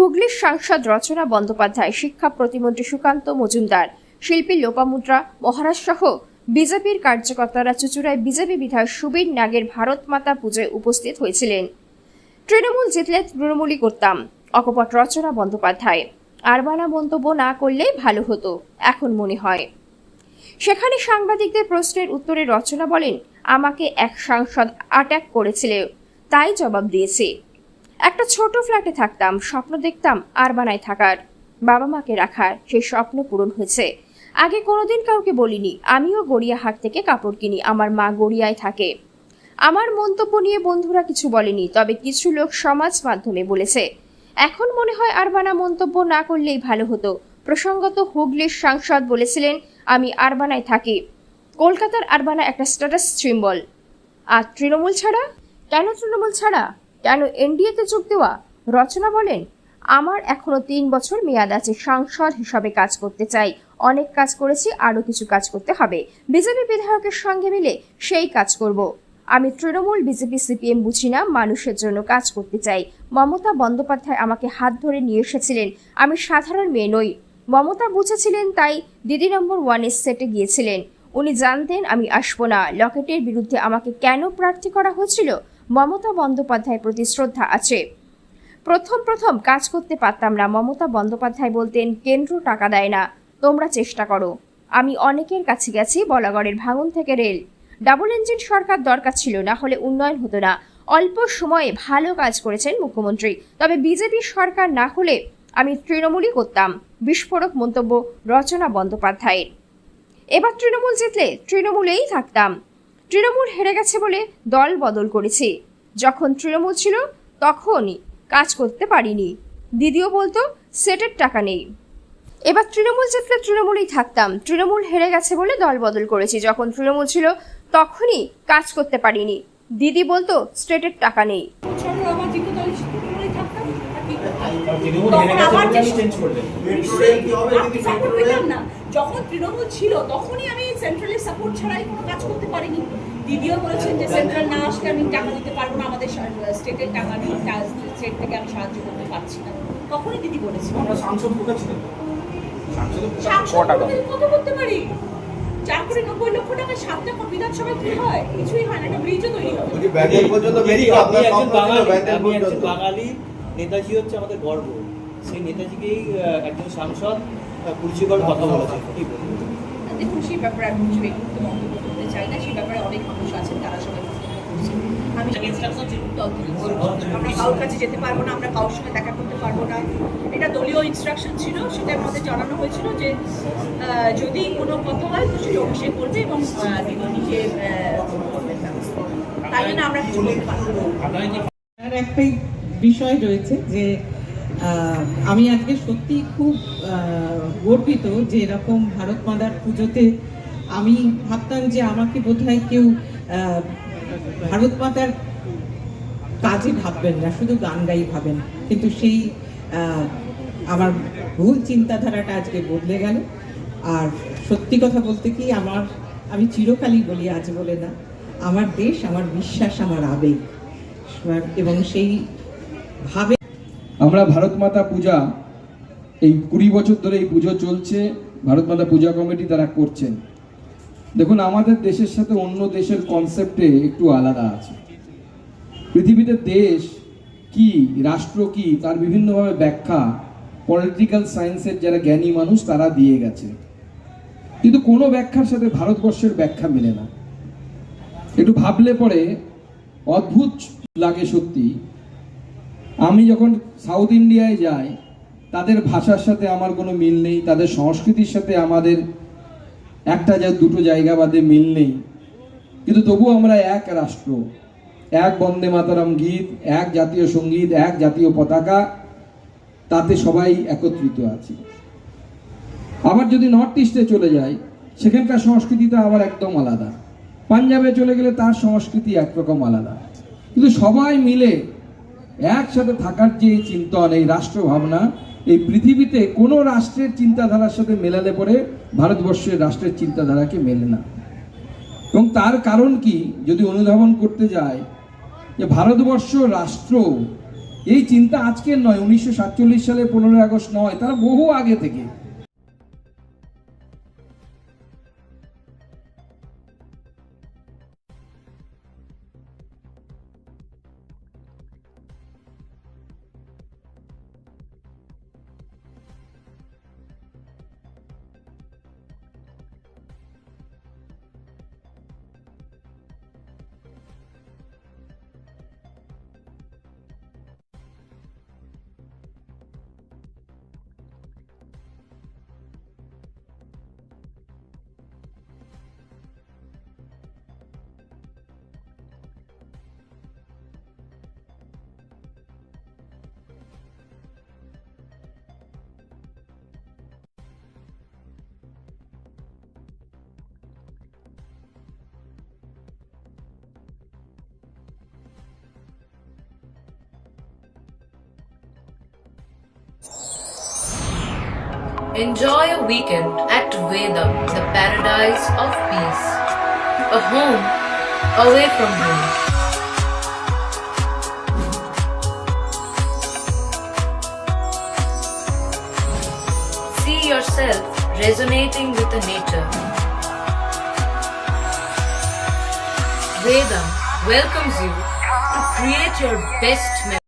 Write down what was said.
হুগলির সাংসদ রচনা বন্দ্যোপাধ্যায়, শিক্ষা প্রতিমন্ত্রী সুকান্ত মজুমদার, শিল্পী লোপামুদ্রা মহারাজ সহ বিজেপির কার্যকর্তারা চুঁচুড়ায় বিজেপি বিধায়ক সুবীর নাগের ভারত মাতা পুজোয় উপস্থিত হয়েছিলেন। তৃণমূল জিতলে তৃণমূলই করতাম, অকপট রচনা বন্দ্যোপাধ্যায়। আরবানা মন্তব্য না করলে ভালো হতো এখন মনে হয়। সেখানে সাংবাদিকদের প্রশ্নের উত্তরে রচনা বলেন, আমাকে এক সাংসদ অ্যাটাক করেছিল, তাই জবাব দিয়েছি। একটা ছোট ফ্ল্যাটে থাকতাম, স্বপ্ন দেখতাম আরবানায় থাকার, বাবা মাকে রাখার। সেই স্বপ্ন পূরণ হয়েছে। আগে কোনোদিন কাউকে বলিনি। আমিও গড়িয়াহাট থেকে কাপড় কিনি, আমার মা গড়িয়ায় থাকে। আমার মন্তব্য নিয়ে বন্ধুরা কিছু বলেনি, তবে কিছু লোক সমাজ মাধ্যমে বলেছে। এখন মনে হয় আরবানা মন্তব্য না করলেই ভালো হতো। প্রসঙ্গত হুগলির সাংসদ বলেছিলেন, আমি আরবানায় থাকি। কলকাতার আরবানা একটা স্ট্যাটাস সিম্বল। আর তৃণমূল ছাড়া? কেন তৃণমূল ছাড়া? কেন এনডিএতে যোগ দেওয়া? রচনা বলেন, আমার এখনো 3 বছর মেয়াদ আছে। সাংসদ হিসাবে কাজ করতে চাই। অনেক কাজ করেছি, আরো কিছু কাজ করতে হবে। বিজেপি বিধায়কের সঙ্গে মিলে সেই কাজ করব। আমি তৃণমূল, বিজেপি, সিপিএম বুঝি না, মানুষের জন্য কাজ করতে চাই। মমতা বন্দ্যোপাধ্যায় আমাকে হাত ধরে নিয়ে এসেছিলেন। আমি সাধারণ মেয়ে নই। মমতা বুঝেছিলেন, তাই দিদি নম্বর 1-এর সেটে গিয়েছিলেন। উনি জানতেন আমি আসবো না। লকেটের বিরুদ্ধে আমাকে কেন প্রার্থী করা হয়েছিল? মমতা বন্দ্যোপাধ্যায়ের প্রতি শ্রদ্ধা আছে। প্রথম কাজ করতে পারতাম না। মমতা বন্দ্যোপাধ্যায় বলতেন, কেন্দ্র টাকা দেয় না, তোমরা চেষ্টা করো। আমি অনেকের কাছে গেছি। বলাগড়ের ভাঙন থেকে রেল, ডাবল ইঞ্জিন সরকার দরকার ছিল, না হলে উন্নয়ন হতো না। অল্প সময়ে ভালো কাজ করেছেন মুখ্যমন্ত্রী। তবে বিজেপি সরকার না হলে আমি তৃণমূলই করতাম। বিস্ফোরক মন্তব্য রচনা বন্দ্যোপাধ্যায়ের। এবার তৃণমূল জিতলে তৃণমূলেই থাকতাম। তৃণমূল হেরে গেছে বলে দল বদল করেছি। যখন তৃণমূল ছিল তখনই কাজ করতে পারিনি। দিদিও বলতো সেটের টাকা নেই। এবার তৃণমূল জিতলে তৃণমূলেই থাকতাম। তৃণমূল হেরে গেছে বলে দল বদল করেছি। যখন তৃণমূল ছিল তখনই কাজ করতে পারিনি। দিদি বলতো স্টেটের টাকা নেই। যখন তৃণমূল ছিল তখনই আমি সেন্ট্রালের সাপোর্ট ছাড়াই কোনো কাজ করতে পারিনি। দিদিও বলেছেন যে সেন্ট্রাল না আসলে আমি টাকা দিতে পারবো না, আমাদের স্টেটের টাকা নেই, স্টেট থেকে আমি সাহায্য করতে পারছি না। তখনই দিদি বলেছিল। কত করতে পারি? 4,90 লক্ষ টাকা 7টা বিধানসভায় কি হয়? কিছুই হয় না। একটা ব্রিজও তৈরি হবে। বাঙালি নেতাজি হচ্ছে আমাদের গর্ব। সেই নেতাজিকেই একজন সাংসদ পরিচয় কথা বলেছে। দেখুন, সেই ব্যাপারে আমি কিছু ব্যক্তিগত মন্তব্য করতে চাই না। সেই ব্যাপারে অনেক মানুষ আছেন, তারা সবাই আমি আমরা কারোর কাছে যেতে পারবো না, আমরা কারোর সঙ্গে দেখা করতে পারবো না। এটা দলীয় ইনস্ট্রাকশন ছিল। সেটা আমাদের জানানো হয়েছিল যে যদি কোনো কথা হয় তো সেটা অভিষেক করবে এবং তিনি নিজে করবেন। তাই জন্য আমরা কিছু বলতে পারবো না। একটাই বিষয় রয়েছে যে আমি আজকে সত্যি খুব গর্বিত যে এরকম ভারত মাতার পুজোতে আমি ভাবতাম যে আমাকে বোধহয় কেউ ভারত মাতার কাজে ভাববেন না, শুধু গান গাই ভাবেন। কিন্তু সেই আমার ভুল চিন্তাধারাটা আজকে বদলে গেল। আর সত্যি কথা বলতে কি, আমি চিরকালই বলি, আজ বলে না, আমার দেশ, আমার বিশ্বাস, আমার আবেগ, এবং সেই ভাবে আমরা ভারত মাতা পূজা এই 20 বছর ধরে এই পুজো চলছে। ভারত মাতা পূজা কমিটি তারা করছেন। দেখুন, আমাদের দেশের সাথে অন্য দেশের কনসেপ্টে একটু আলাদা আছে। পৃথিবীতে দেশ কি, রাষ্ট্র কি, তার বিভিন্নভাবে ব্যাখ্যা পলিটিক্যাল সায়েন্সের যারা জ্ঞানী মানুষ তারা দিয়ে গেছে। কিন্তু কোনো ব্যাখ্যার সাথে ভারতবর্ষের ব্যাখ্যা মেলে না। একটু ভাবলে পরে অদ্ভুত লাগে সত্যি। আমি যখন সাউথ ইন্ডিয়ায় যাই, তাদের ভাষার সাথে আমার কোনো মিল নেই, তাদের সংস্কৃতির সাথে আমাদের একটা দুটো জায়গা বাদে মিল নেই। কিন্তু তবু আমরা এক রাষ্ট্র, এক বন্দে মাতরম গীত, এক জাতীয় সঙ্গীত, এক জাতীয় পতাকা, তাতে সবাই একত্রিত আছি। আবার যদি নর্থ ইস্টে চলে যাই, সেখানকার সংস্কৃতিটা আবার একদম আলাদা। পাঞ্জাবে চলে গেলে তার সংস্কৃতি একরকম আলাদা। কিন্তু সবাই মিলে একসাথে থাকার যে চিন্তন, এই রাষ্ট্র ভাবনা, এই পৃথিবীতে কোনো রাষ্ট্রের চিন্তাধারার সাথে মেলালে পরে ভারতবর্ষের রাষ্ট্রের চিন্তাধারাকে মেলে না। এবং তার কারণ কি, যদি অনুধাবন করতে যায়, যে ভারতবর্ষ রাষ্ট্র এই চিন্তা আজকের নয়, 1947 সালে 15ই আগস্ট নয়, তারা বহু আগে থেকে। Enjoy a weekend at Vedam, the paradise of peace. A home away from home. See yourself resonating with the nature. Vedam welcomes you to create your best memories.